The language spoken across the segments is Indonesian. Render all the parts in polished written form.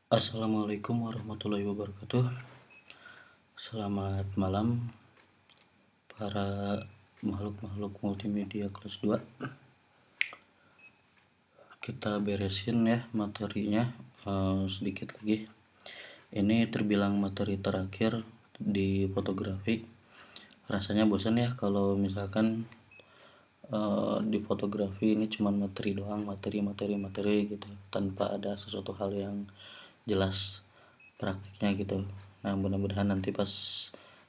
Assalamualaikum warahmatullahi wabarakatuh. Selamat malam para makhluk-makhluk multimedia kelas 2. Kita beresin ya materinya sedikit lagi. Ini terbilang materi terakhir di fotografi. Rasanya bosan ya kalau misalkan di fotografi ini cuma materi doang, materi gitu, tanpa ada sesuatu hal yang jelas praktiknya gitu. Nah, mudah-mudahan nanti pas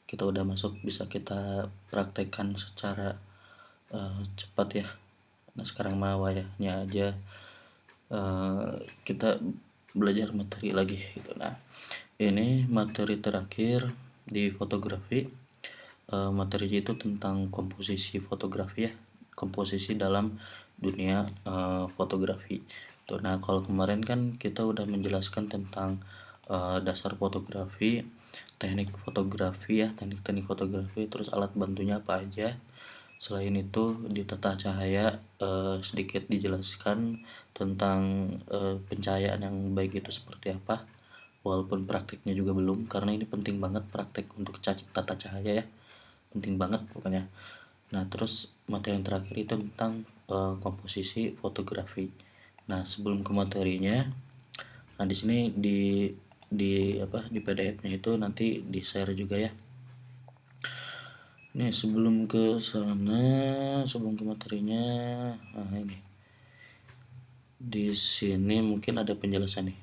kita udah masuk bisa kita praktekkan secara cepat ya. Nah, sekarang mah wayahnya aja kita belajar materi lagi gitu. Nah, ini materi terakhir di fotografi. Materinya itu tentang komposisi fotografi ya, komposisi dalam dunia fotografi. Nah, kalau kemarin kan kita udah menjelaskan tentang dasar fotografi, teknik fotografi ya, teknik fotografi, terus alat bantunya apa aja. Selain itu di tata cahaya sedikit dijelaskan tentang pencahayaan yang baik itu seperti apa, walaupun praktiknya juga belum, karena ini penting banget praktek untuk tata cahaya ya, penting banget pokoknya. Nah, terus materi yang terakhir itu tentang komposisi fotografi. Nah, sebelum ke materinya, nah di sini di PDF-nya itu nanti di share juga ya. Nih, sebelum ke sana, sebelum ke materinya, nah ini di sini mungkin ada penjelasan nih.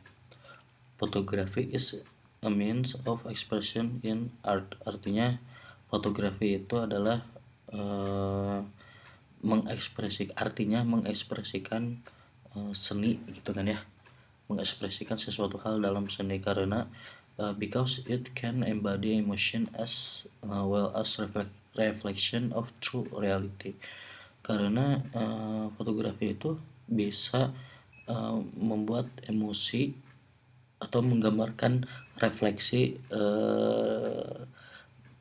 Photography is a means of expression in art. Artinya fotografi itu adalah mengekspresikan seni gitu kan ya, mengekspresikan sesuatu hal dalam seni, karena because it can embody emotion as well as reflection of true reality. Karena fotografi itu bisa membuat emosi atau menggambarkan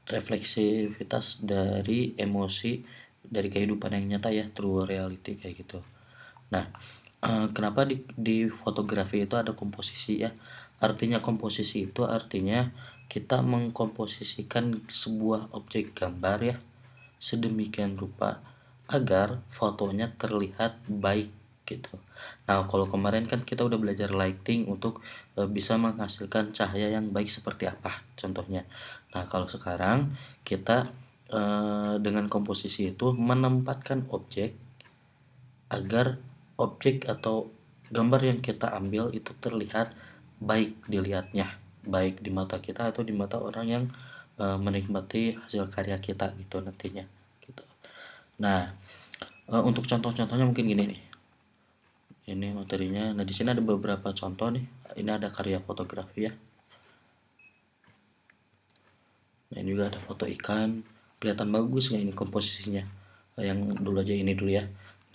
refleksivitas dari emosi dari kehidupan yang nyata ya, true reality kayak gitu. Nah, kenapa di fotografi itu ada komposisi ya? Artinya komposisi itu artinya kita mengkomposisikan sebuah objek gambar ya sedemikian rupa agar fotonya terlihat baik gitu. Nah, kalau kemarin kan kita udah belajar lighting untuk bisa menghasilkan cahaya yang baik seperti apa contohnya. Nah, kalau sekarang kita dengan komposisi itu menempatkan objek agar objek atau gambar yang kita ambil itu terlihat baik dilihatnya, baik di mata kita atau di mata orang yang menikmati hasil karya kita gitu nantinya gitu. Nah, untuk contoh-contohnya mungkin gini nih. Ini materinya. Nah, di sini ada beberapa contoh nih. Ini ada karya fotografi ya. Nah, ini juga ada foto ikan. Kelihatan bagus nggak ini komposisinya? Yang dulu aja ini dulu ya.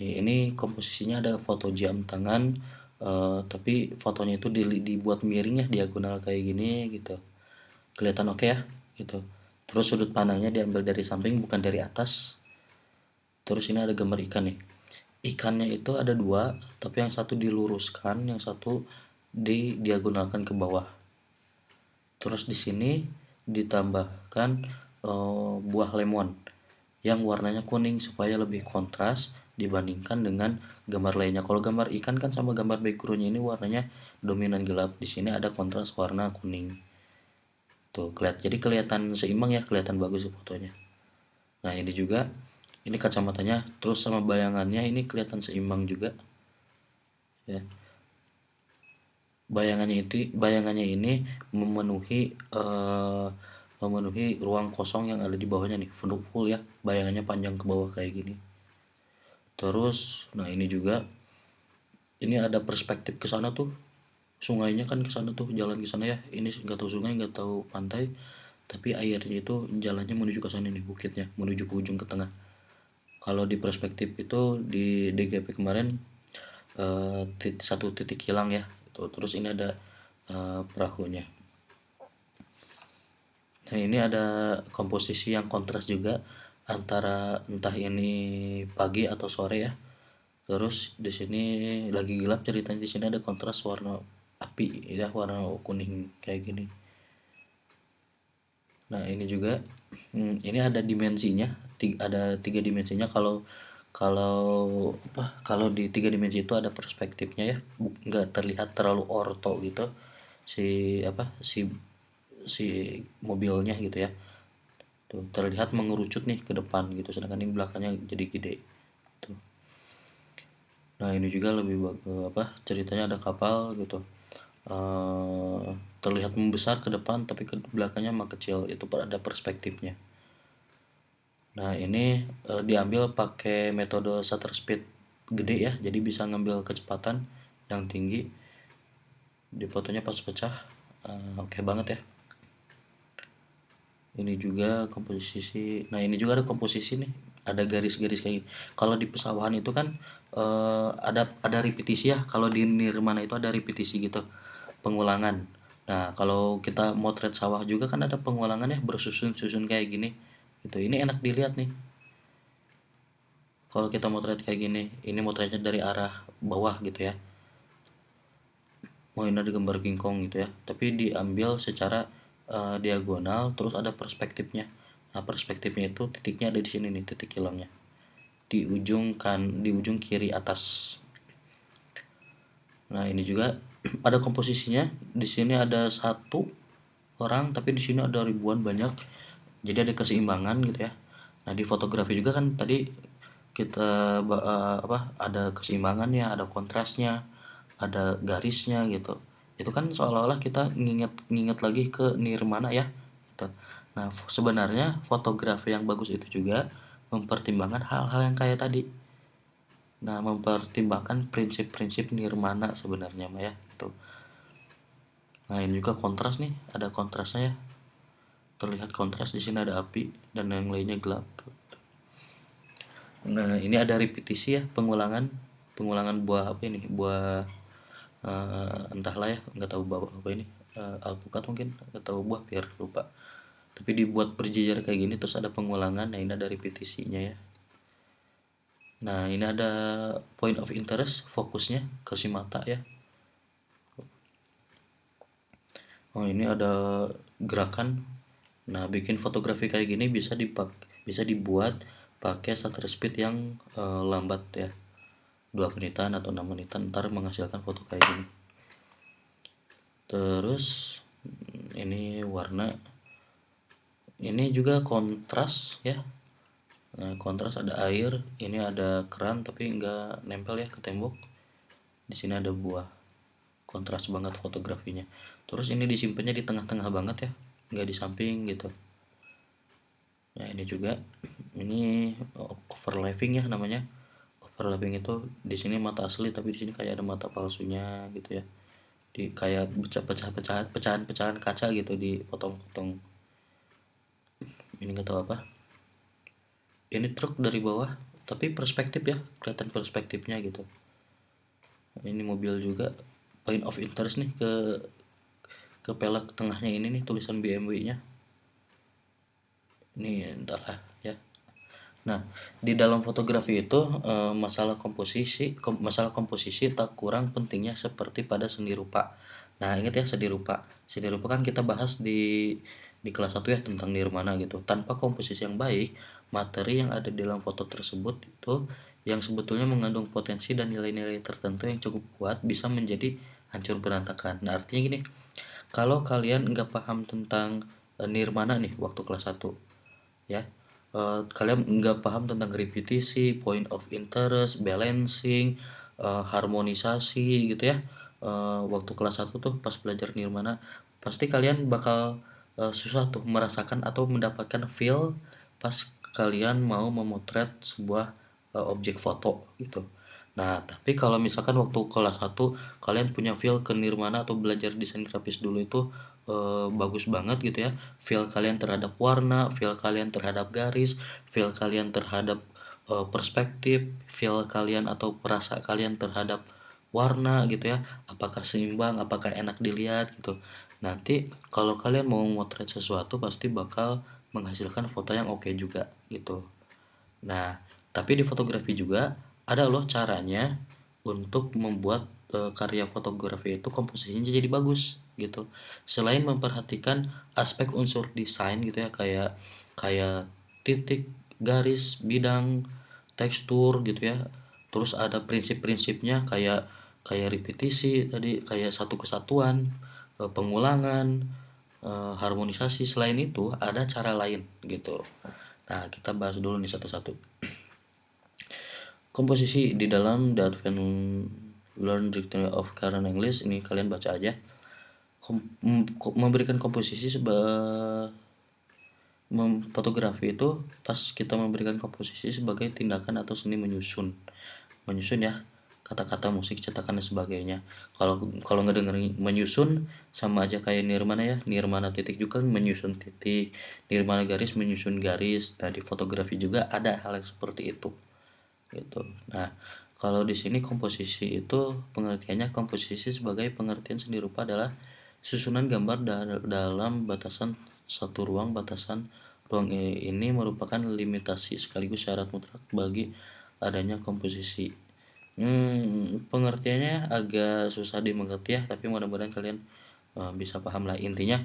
Ini komposisinya ada foto jam tangan, tapi fotonya itu dibuat miring ya, diagonal kayak gini gitu. Kelihatan oke ya gitu. Terus sudut pandangnya diambil dari samping bukan dari atas. Terus ini ada gambar ikan nih. Ikannya itu ada dua, tapi yang satu diluruskan, yang satu diagonalkan ke bawah. Terus di sini ditambahkan buah lemon yang warnanya kuning supaya lebih kontras dibandingkan dengan gambar lainnya. Kalau gambar ikan kan sama gambar backgroundnya ini warnanya dominan gelap. Di sini ada kontras warna kuning. Tuh, jadi kelihatan seimbang ya, kelihatan bagus fotonya. Nah, ini juga, ini kacamatanya terus sama bayangannya ini kelihatan seimbang juga. Ya. Bayangannya ini memenuhi ruang kosong yang ada di bawahnya nih, full ya, bayangannya panjang ke bawah kayak gini. Terus, nah ini juga, ini ada perspektif ke sana tuh, sungainya kan ke sana tuh, jalan ke sana ya. Ini nggak tahu sungai, nggak tahu pantai, tapi airnya itu jalannya menuju ke sana nih, bukitnya menuju ke ujung ke tengah. Kalau di perspektif itu di DGP kemarin satu titik hilang ya. Terus ini ada perahunya. Nah, ini ada komposisi yang kontras juga antara entah ini pagi atau sore ya. Terus di sini lagi gelap ceritanya, di sini ada kontras warna api ya, warna kuning kayak gini. Nah ini juga ini ada dimensinya, ada 3 dimensinya. Kalau kalau kalau di 3 dimensi itu ada perspektifnya ya, nggak terlihat terlalu orto gitu si si mobilnya gitu ya. Tuh, terlihat mengerucut nih ke depan gitu, sedangkan ini belakangnya jadi gede. Tuh. Nah ini juga lebih ceritanya ada kapal gitu. Terlihat membesar ke depan tapi ke belakangnya mah kecil, itu ada perspektifnya. Nah ini diambil pakai metode shutter speed gede ya, jadi bisa ngambil kecepatan yang tinggi. Di fotonya pas pecah, oke banget ya. Ini juga komposisi. Nah ini juga ada komposisi nih, ada garis-garis kayak gini. Kalau di pesawahan itu kan ada repetisi ya, kalau di Nirmana itu ada repetisi gitu, pengulangan. Nah kalau kita motret sawah juga kan ada pengulangan ya, bersusun-susun kayak gini gitu. Ini enak dilihat nih kalau kita motret kayak gini. Ini motretnya dari arah bawah gitu ya, mau ini ada gambar kingkong gitu ya, tapi diambil secara diagonal, terus ada perspektifnya. Nah perspektifnya itu titiknya ada di sini nih, titik hilangnya di ujung kiri atas. Nah ini juga ada komposisinya. Di sini ada satu orang tapi di sini ada ribuan, banyak, jadi ada keseimbangan gitu ya. Nah di fotografi juga kan tadi kita ada keseimbangannya, ada kontrasnya, ada garisnya gitu. Itu kan seolah-olah kita nginget lagi ke Nirmana ya gitu. Nah sebenarnya fotografi yang bagus itu juga mempertimbangkan hal-hal yang kayak tadi. Nah mempertimbangkan prinsip-prinsip Nirmana sebenarnya mah ya gitu. Nah ini juga kontras nih, ada kontrasnya ya, terlihat kontras. Di sini ada api dan yang lainnya gelap. Nah ini ada repetisi ya, pengulangan buah apa ini, buah entahlah ya, nggak tahu buah apa ini, alpukat mungkin, nggak tahu buah, biar lupa. Tapi dibuat berjejer kayak gini terus ada pengulangan. Nah ini ada repetisinya ya. Nah ini ada point of interest, fokusnya ke si mata ya. Oh ini ada gerakan. Nah bikin fotografi kayak gini bisa dibuat pakai shutter speed yang lambat ya, 2 menitan atau 6 menitan, ntar menghasilkan foto kayak gini. Terus ini warna, ini juga kontras ya. Nah, kontras ada air, ini ada keran tapi nggak nempel ya ke tembok. Di sini ada buah, kontras banget fotografinya. Terus ini disimpannya di tengah-tengah banget ya, nggak di samping gitu. Nah ini juga, ini overlapping ya namanya. Overlapping itu di sini mata asli tapi di sini kayak ada mata palsunya gitu ya. Di kayak pecahan-pecahan kaca gitu, dipotong-potong. Ini nggak tahu apa. Ini truk dari bawah tapi perspektif ya, kelihatan perspektifnya gitu. Ini mobil juga, point of interest nih ke pelek tengahnya ini nih, tulisan BMW-nya. Ini entahlah ya. Nah, di dalam fotografi itu masalah komposisi tak kurang pentingnya seperti pada seni rupa. Nah, ingat ya seni rupa. Seni rupa kan kita bahas di kelas 1 ya, tentang nirmana gitu. Tanpa komposisi yang baik, materi yang ada di dalam foto tersebut itu yang sebetulnya mengandung potensi dan nilai-nilai tertentu yang cukup kuat bisa menjadi hancur berantakan. Nah, artinya gini, kalau kalian nggak paham tentang nirmana nih waktu kelas 1 ya, kalian nggak paham tentang repetisi, point of interest, balancing, harmonisasi gitu ya, waktu kelas 1 tuh pas belajar nirmana, pasti kalian bakal susah tuh merasakan atau mendapatkan feel pas kalian mau memotret sebuah objek foto gitu. Nah tapi kalau misalkan waktu kelas 1 kalian punya feel ke nirmana atau belajar desain grafis dulu itu bagus banget gitu ya, feel kalian terhadap warna, feel kalian terhadap garis, feel kalian terhadap perspektif, feel kalian atau perasa kalian terhadap warna gitu ya, apakah seimbang, apakah enak dilihat gitu. Nanti kalau kalian mau motret sesuatu pasti bakal menghasilkan foto yang oke juga gitu. Nah tapi di fotografi juga ada loh caranya untuk membuat karya fotografi itu komposisinya jadi bagus gitu. Selain memperhatikan aspek unsur desain gitu ya, kayak kayak titik, garis, bidang, tekstur gitu ya. Terus ada prinsip-prinsipnya kayak kayak repetisi tadi, kayak satu kesatuan, pengulangan, harmonisasi. Selain itu ada cara lain gitu. Nah, kita bahas dulu nih satu-satu. Komposisi di dalam The Advanced Learned Dictionary of Current English, ini kalian baca aja. Memberikan komposisi fotografi itu pas kita memberikan komposisi sebagai tindakan atau seni menyusun ya, kata-kata, musik, cetakan dan sebagainya. Kalau kalau ngedengerin menyusun sama aja kayak nirmana ya, nirmana titik juga menyusun titik, nirmana garis menyusun garis. Nah, di fotografi juga ada hal yang seperti itu gitu. Nah, kalau di sini komposisi itu pengertiannya, komposisi sebagai pengertian seni rupa adalah susunan gambar dalam batasan satu ruang. Batasan ruang ini merupakan limitasi sekaligus syarat mutlak bagi adanya komposisi. Pengertiannya agak susah dimengerti ya, tapi mudah-mudahan kalian bisa paham lah. Intinya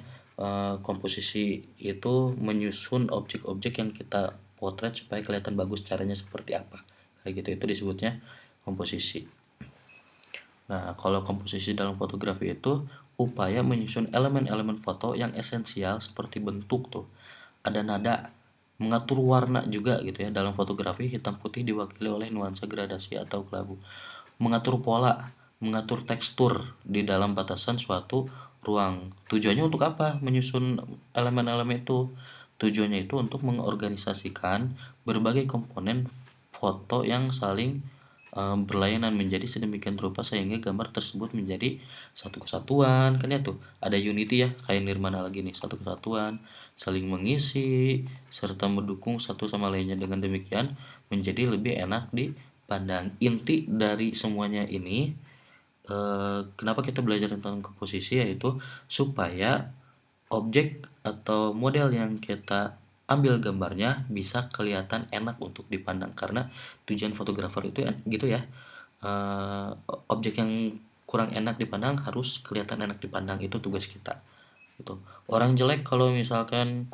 komposisi itu menyusun objek-objek yang kita potret supaya kelihatan bagus. Caranya seperti apa kayak gitu, itu disebutnya komposisi. Nah, kalau komposisi dalam fotografi itu upaya menyusun elemen-elemen foto yang esensial seperti bentuk tuh, ada nada, mengatur warna juga gitu ya. Dalam fotografi hitam putih diwakili oleh nuansa gradasi atau kelabu. Mengatur pola, mengatur tekstur di dalam batasan suatu ruang. Tujuannya untuk apa? Menyusun elemen-elemen itu. Tujuannya itu untuk mengorganisasikan berbagai komponen foto yang saling berlainan menjadi sedemikian rupa sehingga gambar tersebut menjadi satu kesatuan. Kan ya tuh ada unity ya, kayak nirmana lagi nih, satu kesatuan, saling mengisi serta mendukung satu sama lainnya. Dengan demikian menjadi lebih enak dipandang. Inti dari semuanya ini, kenapa kita belajar tentang komposisi, yaitu supaya objek atau model yang kita ambil gambarnya bisa kelihatan enak untuk dipandang. Karena tujuan fotografer itu gitu ya, objek yang kurang enak dipandang harus kelihatan enak dipandang, itu tugas kita gitu. Orang jelek kalau misalkan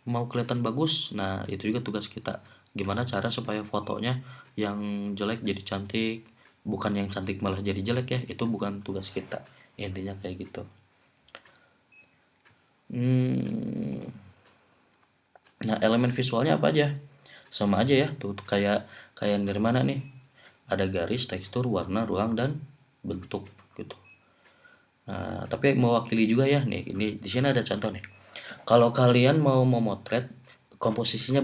mau kelihatan bagus, nah itu juga tugas kita. Gimana cara supaya fotonya yang jelek jadi cantik, bukan yang cantik malah jadi jelek ya, itu bukan tugas kita. Intinya kayak gitu. Nah, elemen visualnya apa aja? Sama aja ya, tuh kayak kayak dari mana nih? Ada garis, tekstur, warna, ruang, dan bentuk gitu. Nah, tapi mewakili juga ya nih. Ini di sini ada contoh nih. Kalau kalian mau memotret, komposisinya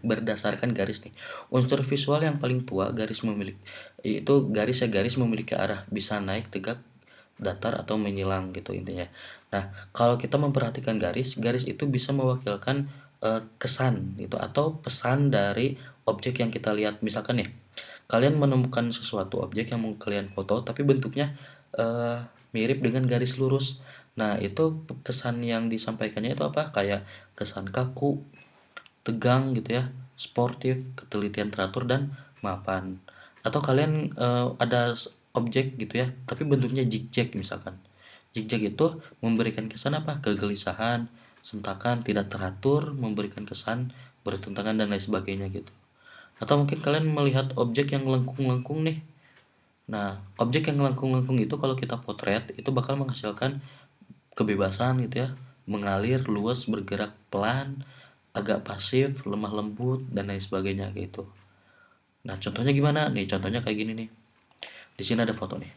berdasarkan garis nih. Unsur visual yang paling tua garis memiliki itu garis memiliki arah, bisa naik, tegak, datar atau menyilang gitu intinya. Nah, kalau kita memperhatikan garis, garis itu bisa mewakilkan kesan gitu atau pesan dari objek yang kita lihat. Misalkan nih, kalian menemukan sesuatu objek yang mau kalian foto tapi bentuknya eh, mirip dengan garis lurus. Nah, itu kesan yang disampaikannya itu apa? Kayak kesan kaku, tegang gitu ya, sportif, ketelitian teratur dan mapan. Atau kalian ada objek gitu ya, tapi bentuknya zigzag misalkan. Zigzag itu memberikan kesan apa? Kegelisahan, sentakan, tidak teratur, memberikan kesan bertentangan dan lain sebagainya gitu. Atau mungkin kalian melihat objek yang lengkung-lengkung nih. Nah, objek yang lengkung-lengkung itu kalau kita potret itu bakal menghasilkan kebebasan gitu ya, mengalir, luas, bergerak pelan, agak pasif, lemah lembut dan lain sebagainya gitu. Nah, contohnya gimana? Nih, contohnya kayak gini nih. Di sini ada foto nih.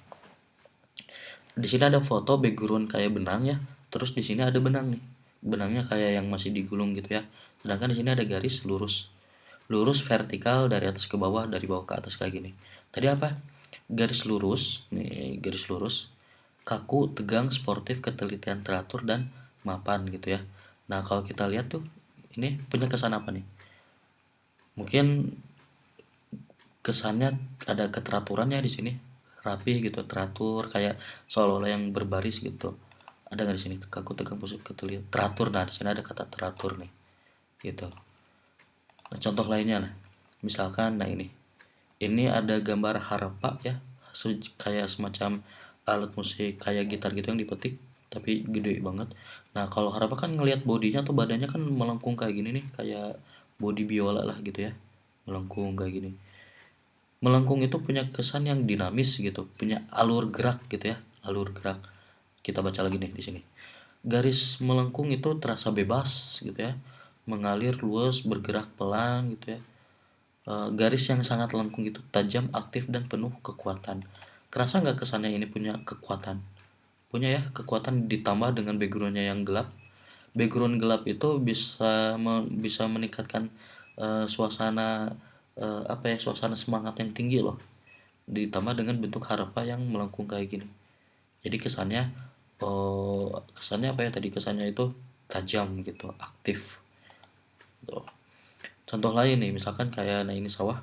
Di sini ada foto background kayak benang ya. Terus di sini ada benang nih. Benangnya kayak yang masih digulung gitu ya. Sedangkan di sini ada garis lurus. Lurus vertikal dari atas ke bawah, dari bawah ke atas kayak gini. Tadi apa? Garis lurus, nih garis lurus, kaku, tegang, sportif, ketelitian teratur dan mapan gitu ya. Nah, kalau kita lihat tuh ini punya kesan apa nih? Mungkin kesannya ada keteraturannya di sini, rapi gitu, teratur, kayak seolah-olah yang berbaris gitu. Ada nggak di sini? Kaku, tegang, positif, ketelitian, teratur. Nah, di sini ada kata teratur nih, gitu. Nah, contoh lainnya lah, misalkan, nah ini ada gambar harpa ya, kayak semacam alat musik kayak gitar gitu yang dipetik tapi gede banget. Nah kalau harapa kan ngelihat bodinya atau badannya kan melengkung kayak gini nih, kayak body biola lah gitu ya, melengkung kayak gini. Melengkung itu punya kesan yang dinamis gitu, punya alur gerak gitu ya, alur gerak. Kita baca lagi nih di sini. Garis melengkung itu terasa bebas gitu ya, mengalir luas, bergerak pelan gitu ya. Garis yang sangat lengkung itu tajam, aktif, dan penuh kekuatan. Kerasa nggak kesannya ini punya kekuatan? Punya ya, kekuatan ditambah dengan backgroundnya yang gelap. Background gelap itu bisa meningkatkan suasana apa ya, suasana semangat yang tinggi loh. Ditambah dengan bentuk harpa yang melengkung kayak gini. Jadi kesannya apa ya tadi, kesannya itu tajam gitu, aktif. Tuh. Contoh lain nih, misalkan kayak nah ini sawah.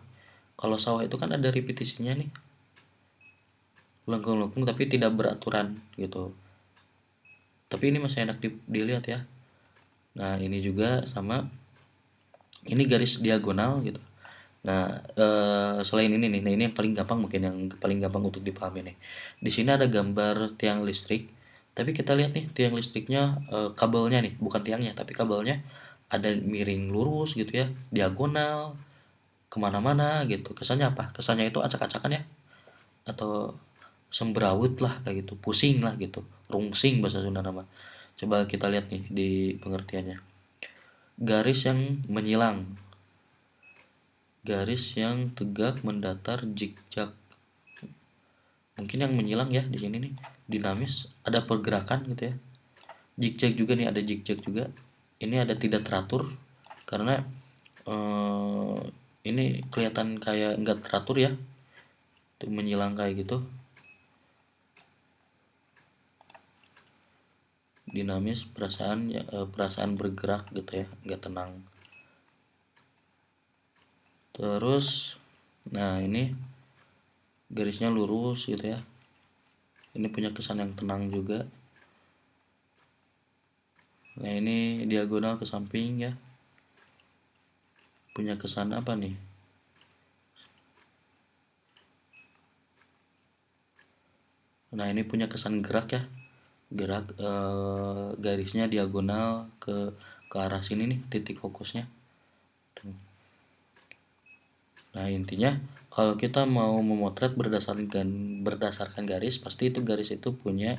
Kalau sawah itu kan ada repetisinya nih, lengkung-lengkung tapi tidak beraturan gitu. Tapi ini masih enak dilihat ya. Nah ini juga sama, ini garis diagonal gitu. Nah selain ini nih, nah ini yang paling gampang, mungkin yang paling gampang untuk dipahami nih. Di sini ada gambar tiang listrik, tapi kita lihat nih tiang listriknya, kabelnya nih, bukan tiangnya tapi kabelnya ada miring lurus gitu ya, diagonal kemana-mana gitu. Kesannya apa? Kesannya itu acak-acakan ya, atau semberawut lah kayak gitu, pusing lah gitu, rungsing bahasa Sunda nama. Coba kita lihat nih di pengertiannya. Garis yang menyilang, garis yang tegak mendatar, zigzag. Mungkin yang menyilang ya di sini nih, dinamis, ada pergerakan gitu ya. Zigzag juga nih, ada zigzag juga. Ini ada tidak teratur karena eh, ini kelihatan kayak enggak teratur ya, itu menyilang kayak gitu. Dinamis, perasaan ya, perasaan bergerak gitu ya, nggak tenang. Terus nah ini garisnya lurus gitu ya, ini punya kesan yang tenang juga. Nah ini diagonal ke samping ya, punya kesan apa nih, nah ini punya kesan gerak ya, gerak, garisnya diagonal ke arah sini nih titik fokusnya. Nah intinya kalau kita mau memotret berdasarkan garis, pasti itu garis itu punya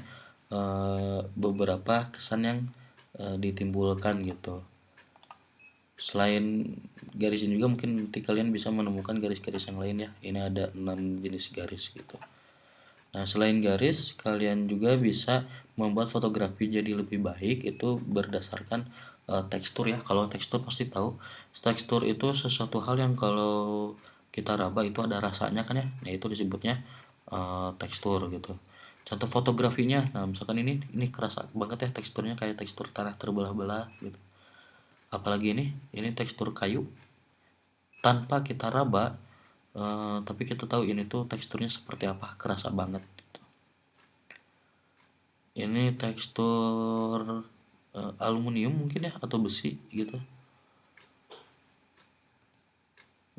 beberapa kesan yang ditimbulkan gitu. Selain garis ini juga mungkin nanti kalian bisa menemukan garis-garis yang lain ya. Ini ada 6 jenis garis gitu. Nah selain garis, kalian juga bisa membuat fotografi jadi lebih baik itu berdasarkan tekstur ya. Kalau tekstur pasti tahu, tekstur itu sesuatu hal yang kalau kita raba itu ada rasanya kan ya. Nah itu disebutnya tekstur gitu. Contoh fotografinya, nah misalkan ini kerasa banget ya teksturnya, kayak tekstur tanah terbelah-belah gitu. Apalagi ini tekstur kayu tanpa kita raba, tapi kita tahu ini tuh teksturnya seperti apa, kerasa banget gitu. Ini tekstur aluminium mungkin ya, atau besi gitu.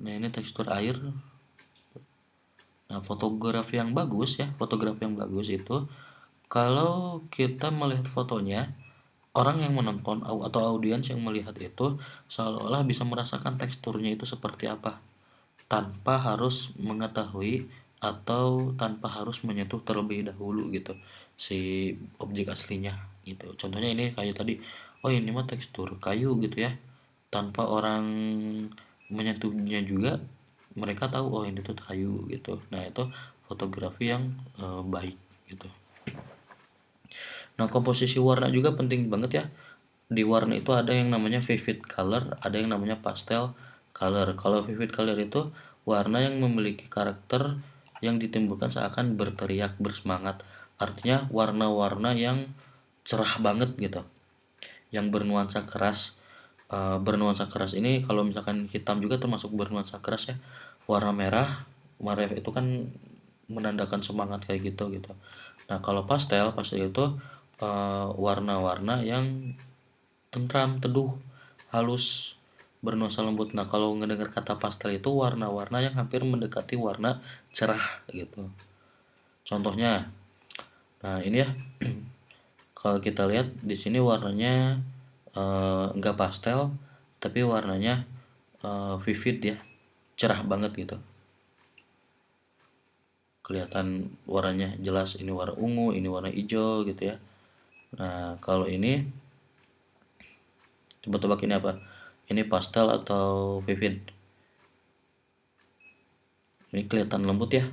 Nah ini tekstur air. Nah fotografi yang bagus ya, fotografi yang bagus itu kalau kita melihat fotonya, orang yang menonton atau audiens yang melihat itu seolah-olah bisa merasakan teksturnya itu seperti apa, tanpa harus mengetahui atau tanpa harus menyentuh terlebih dahulu gitu si objek aslinya gitu. Contohnya ini kayu tadi, oh ini mah tekstur kayu gitu ya, tanpa orang menyentuhnya juga mereka tahu oh ini tuh kayu gitu. Nah itu fotografi yang baik gitu. Nah komposisi warna juga penting banget ya. Di warna itu ada yang namanya vivid color, ada yang namanya pastel color. Kalau vivid color itu warna yang memiliki karakter yang ditimbulkan seakan berteriak, bersemangat. Artinya warna-warna yang cerah banget gitu, yang bernuansa keras. Bernuansa keras ini kalau misalkan hitam juga termasuk bernuansa keras ya. Warna merah, merah itu kan menandakan semangat kayak gitu gitu. Nah kalau pastel, pastel itu warna-warna yang tentram, teduh, halus, bernuansa lembut. Nah kalau ngedengar kata pastel itu warna-warna yang hampir mendekati warna cerah gitu. Contohnya, nah ini ya, kalau kita lihat di sini warnanya enggak pastel, tapi warnanya vivid ya, cerah banget gitu. Kelihatan warnanya jelas, ini warna ungu, ini warna hijau gitu ya. Nah, kalau ini coba tebak ini apa? Ini pastel atau vivid? Ini kelihatan lembut ya.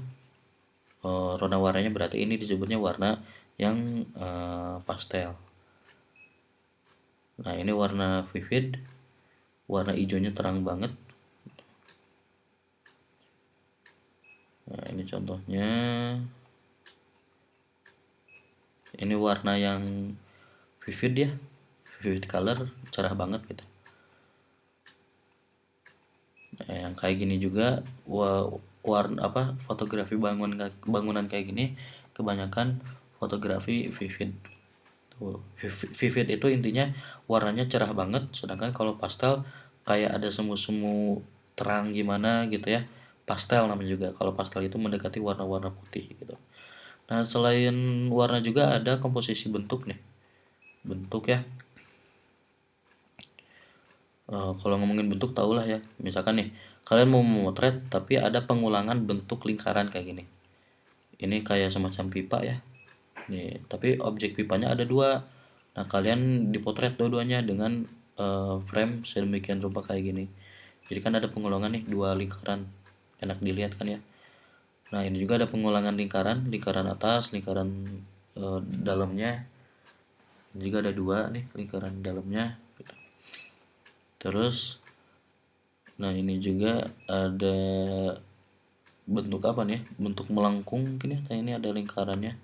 Warna warnanya berarti ini disebutnya warna yang pastel. Nah, ini warna vivid, warna hijaunya terang banget. Nah, ini contohnya. Ini warna yang vivid ya, vivid color, cerah banget gitu. Nah, yang kayak gini juga warna apa, fotografi bangunan kayak gini kebanyakan fotografi vivid. Tuh, vivid itu intinya warnanya cerah banget, sedangkan kalau pastel kayak ada semu-semu terang gimana gitu ya. Pastel namanya juga. Kalau pastel itu mendekati warna-warna putih gitu. Nah, selain warna juga ada komposisi bentuk nih. Bentuk ya. Kalau ngomongin bentuk tau lah ya, misalkan nih kalian mau memotret tapi ada pengulangan bentuk lingkaran kayak gini. Ini kayak semacam pipa ya. Nih, tapi objek pipanya ada dua. Nah, kalian dipotret dua-duanya dengan frame sedemikian rupa kayak gini. Jadi kan ada pengulangan nih dua lingkaran, enak dilihat kan ya. Nah, ini juga ada pengulangan lingkaran, lingkaran atas, lingkaran dalamnya. Ini juga ada dua nih lingkaran dalamnya. Terus, nah ini juga ada bentuk apa nih? Bentuk melengkung mungkin ya. Nah, ini ada lingkarannya.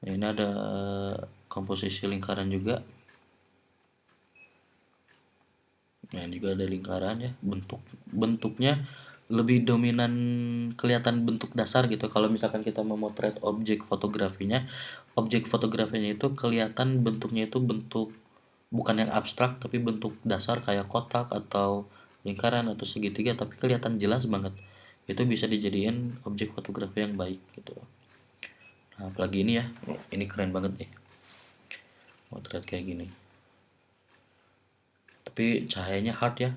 Nah, ini ada komposisi lingkaran juga. Nah, juga ada lingkaran ya. Bentuknya lebih dominan kelihatan bentuk dasar gitu. Kalau misalkan kita memotret objek fotografinya itu kelihatan bentuknya itu bentuk bukan yang abstrak tapi bentuk dasar kayak kotak atau lingkaran atau segitiga, tapi kelihatan jelas banget. Itu bisa dijadiin objek fotografi yang baik gitu. Nah, apalagi ini ya. Ini keren banget nih. Motret kayak gini. Tapi cahayanya hard ya,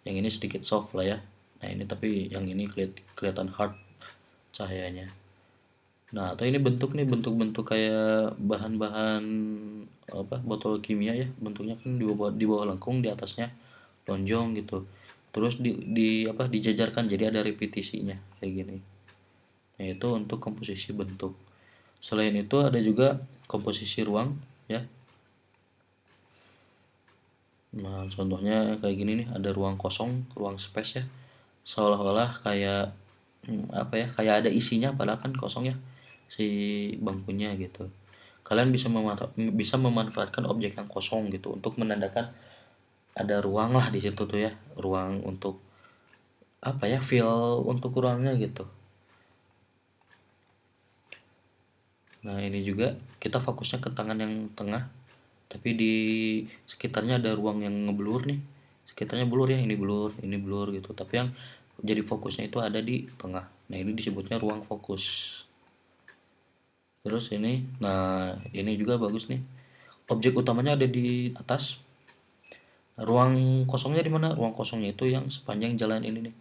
yang ini sedikit soft lah ya. Nah, ini tapi yang ini kelihatan hard cahayanya. Nah, atau ini bentuk nih, bentuk-bentuk kayak bahan-bahan apa, botol kimia ya, bentuknya kan di bawah lengkung, di atasnya lonjong gitu. Terus di apa, dijajarkan jadi ada repetisinya kayak gini. Nah, itu untuk komposisi bentuk. Selain itu ada juga komposisi ruang ya. Nah, contohnya kayak gini nih, ada ruang kosong, ruang space ya. Seolah-olah kayak apa ya, kayak ada isinya padahal kan kosong ya si bangkunya gitu. Kalian bisa memanfaatkan objek yang kosong gitu untuk menandakan ada ruang lah di situ tuh ya, ruang untuk apa ya, feel untuk ruangnya gitu. Nah, ini juga kita fokusnya ke tangan yang tengah, tapi di sekitarnya ada ruang yang ngeblur nih. Sekitarnya blur ya, ini blur gitu. Tapi yang jadi fokusnya itu ada di tengah. Nah, ini disebutnya ruang fokus. Terus ini, nah ini juga bagus nih. Objek utamanya ada di atas. Ruang kosongnya di mana? Ruang kosongnya itu yang sepanjang jalan ini nih.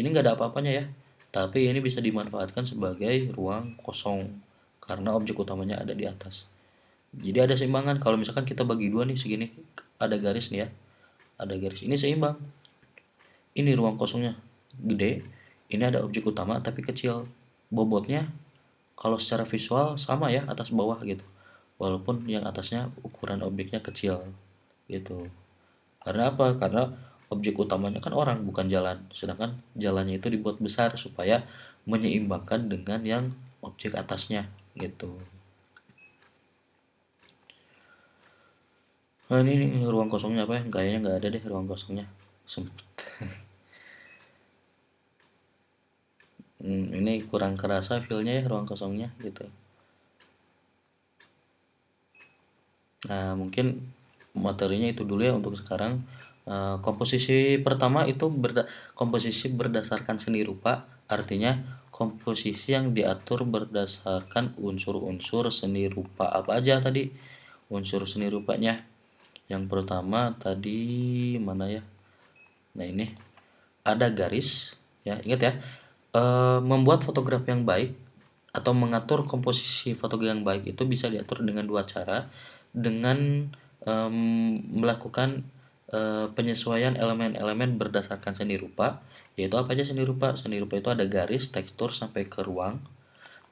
Ini nggak ada apa-apanya ya. Tapi ini bisa dimanfaatkan sebagai ruang kosong karena objek utamanya ada di atas. Jadi ada seimbangan. Kalau misalkan kita bagi dua nih segini, ada garis nih ya. Ada garis. Ini seimbang. Ini ruang kosongnya gede. Ini ada objek utama tapi kecil. Bobotnya kalau secara visual sama ya, atas bawah gitu. Walaupun yang atasnya ukuran objeknya kecil gitu. Karena apa? Karena objek utamanya kan orang bukan jalan. Sedangkan jalannya itu dibuat besar supaya menyeimbangkan dengan yang objek atasnya gitu. Nah, ini ruang kosongnya apa ya? Kayaknya nggak ada deh ruang kosongnya. Sempit. Ini kurang kerasa feelnya ya ruang kosongnya gitu. Nah, mungkin materinya itu dulu ya untuk sekarang. Komposisi pertama itu komposisi berdasarkan seni rupa Artinya komposisi yang diatur berdasarkan unsur-unsur seni rupa. Apa aja tadi unsur seni rupanya? Yang pertama tadi mana ya? Nah, ini ada garis ya. Ingat ya, membuat fotografi yang baik atau mengatur komposisi fotografi yang baik itu bisa diatur dengan dua cara, dengan melakukan penyesuaian elemen-elemen berdasarkan seni rupa. Yaitu apa aja seni rupa? Seni rupa itu ada garis, tekstur sampai ke ruang.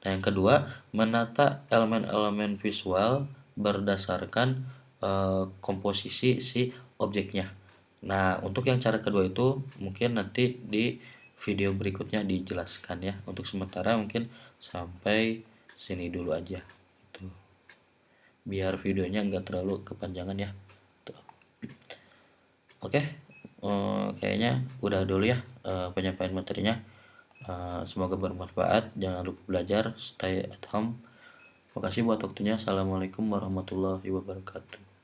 Nah, yang kedua, menata elemen-elemen visual berdasarkan komposisi si objeknya. Nah, untuk yang cara kedua itu mungkin nanti di video berikutnya dijelaskan ya. Untuk sementara mungkin sampai sini dulu aja. Tuh. Biar videonya nggak terlalu kepanjangan ya. Tuh. Oke, kayaknya udah dulu ya penyampaian materinya. Semoga bermanfaat. Jangan lupa belajar, stay at home. Makasih buat waktunya. Assalamualaikum warahmatullahi wabarakatuh.